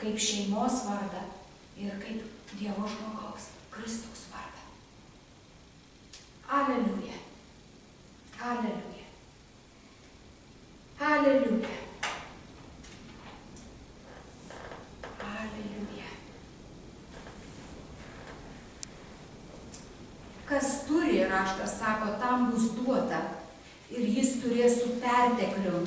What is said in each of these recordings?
kaip šeimos vardą ir kaip Dievo žmogaus, Kristaus vardą. Aleliuja. Aleliuja. Aleliuja. Aleliuja. Kas turi, raštas sako, tam bus duota ir jis turės su pertekliu,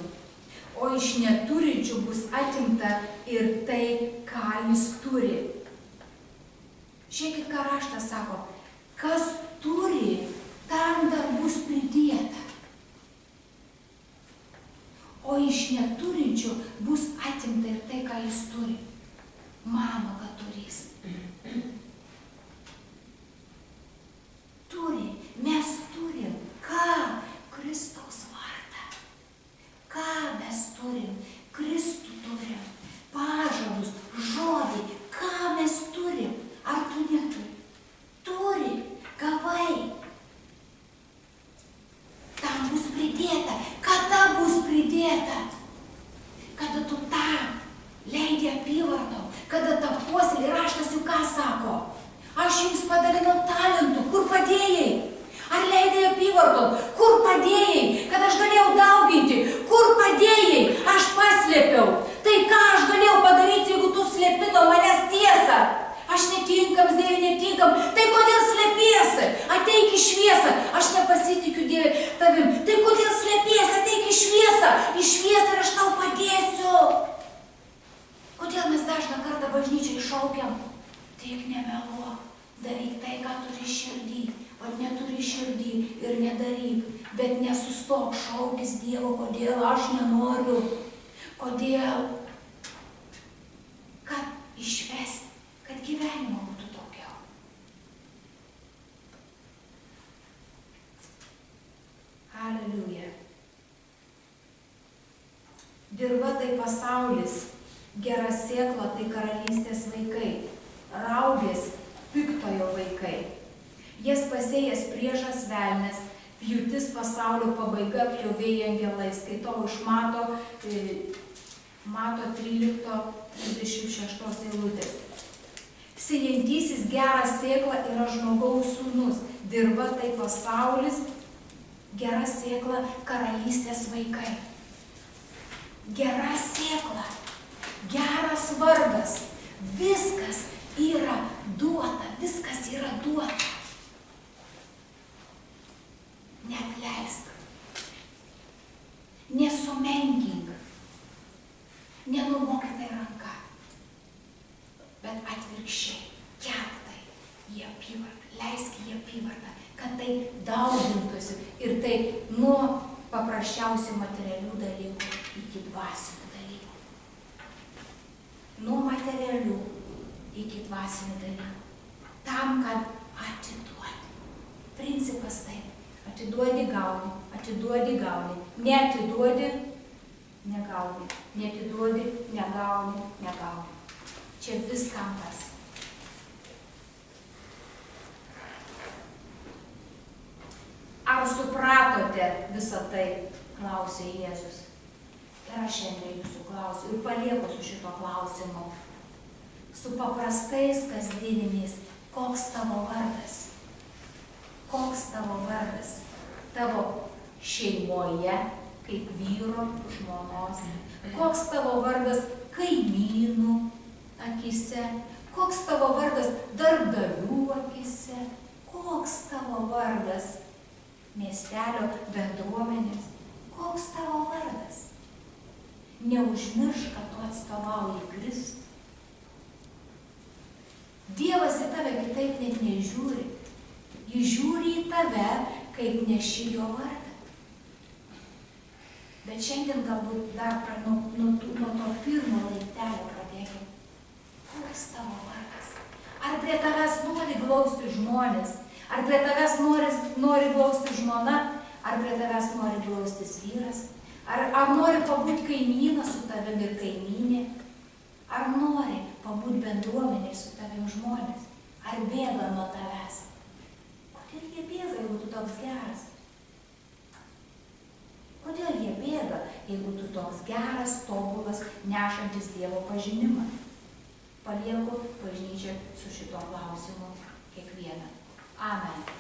o iš neturinčių bus atimta ir tai, ką jis turi. Žiūrėkit, ką raštas sako, kas turi, tam dar bus pridėta, o iš neturinčių bus atimta ir tai, ką jis turi. Mano, kad turės. Turi, mes turim. Ką? Kristaus vardą. Ką mes turim? Kristų turim. Pažadus, žodį. Ką mes turim? Ar tu neturi? Turi. Gavai. Tam bus pridėta. Kada bus pridėta? Kada tu tam leidi apyvartom, kada tą puoselį, raštas juk ką sako? Aš jums padalinau talentų, kur padėjai? Ar leidai apyvartom, kur padėjai? Kad aš galėjau dauginti, kur padėjai? Aš paslėpiau. Tai ką aš galėjau padaryti, jeigu tu slėpi nuo manęs tiesą? Aš netinkams, Dieve, netinkam. Tai kodėl slėpiesi? Ateik į šviesą. Aš nepasitikiu, Dieve, tavim. Tai kodėl slėpiesi? Ateik į šviesą. Į šviesą ir aš tau padėsiu. Kodėl mes dažną kartą bažnyčiai šaukiam? Tik nemeluok, daryk tai, ką turi širdį, o neturi širdį ir nedaryk, bet nesustok, šaukis Dievo, kodėl aš nenoriu, kodėl, kad išvesti, kad gyvenimo būtų daugiau. Aleliuja. Dirva tai pasaulis. Gera sėkla tai karalystės vaikai, raugės piktojo vaikai. Jas pasėjęs priešas velnias, pjūtis pasaulio pabaiga, pjovėjai angelai. Skaitau iš Mato 13:36 eilutės. Sėjantysis gerą sėklą yra žmogaus sūnus, dirva tai pasaulis, gera sėkla karalystės vaikai. Gera sėkla. Geras vardas, viskas yra duota, viskas yra duota. Neatleisk, nesumenkink, nenumokite ranką, bet atvirkščiai, kelk tai į apyvartą, leisk į apyvartą, kad tai daugintųsi ir tai nuo paprasčiausių materialių dalykų iki dvasinių. Nuo materialių iki dvasinių dalykų. Tam, kad atiduoti. Principas taip. Atiduodi, gauni. Atiduodi, gauni. Neatiduodi, negauni. Neatiduodi, negauni, negauni. Čia viskam tas. Ar supratote visą tai? Klausė Jėzus. Ir aš šiandien jūsų klausiu ir palieku su šito klausimu. Su paprastais kasdieniniais, koks tavo vardas? Koks tavo vardas? Tavo šeimoje, kaip vyro, žmonos. Koks tavo vardas kaimynų akise? Koks tavo vardas darbdavių akise? Koks tavo vardas miestelio bendruomenės? Koks tavo vardas? Neužmiršk, kad tu atstovauji Kristų. Dievas į tave kitaip net nežiūri. Jis žiūri į tave, kaip neši jo vardą. Bet šiandien galbūt dar nuo to pirmo laiptelio pradėkim. Koks tavo vardas? Ar prie tavęs nori glausti žmonės? Ar prie tavęs nori glausti žmona? Ar prie tavęs nori glaustis vyras? Ar nori pabūti kaimynas su tavim ir kaimynė? Ar nori pabūti bendruomenė su tavim žmonės? Ar bėga nuo tavęs? Kodėl jie bėga, jeigu tu toks geras? Kodėl jie bėga, jeigu tu toks geras, tobulas, nešantis Dievo pažinimą? palieku bažnyčią su šito klausimu kiekvieną. Amen.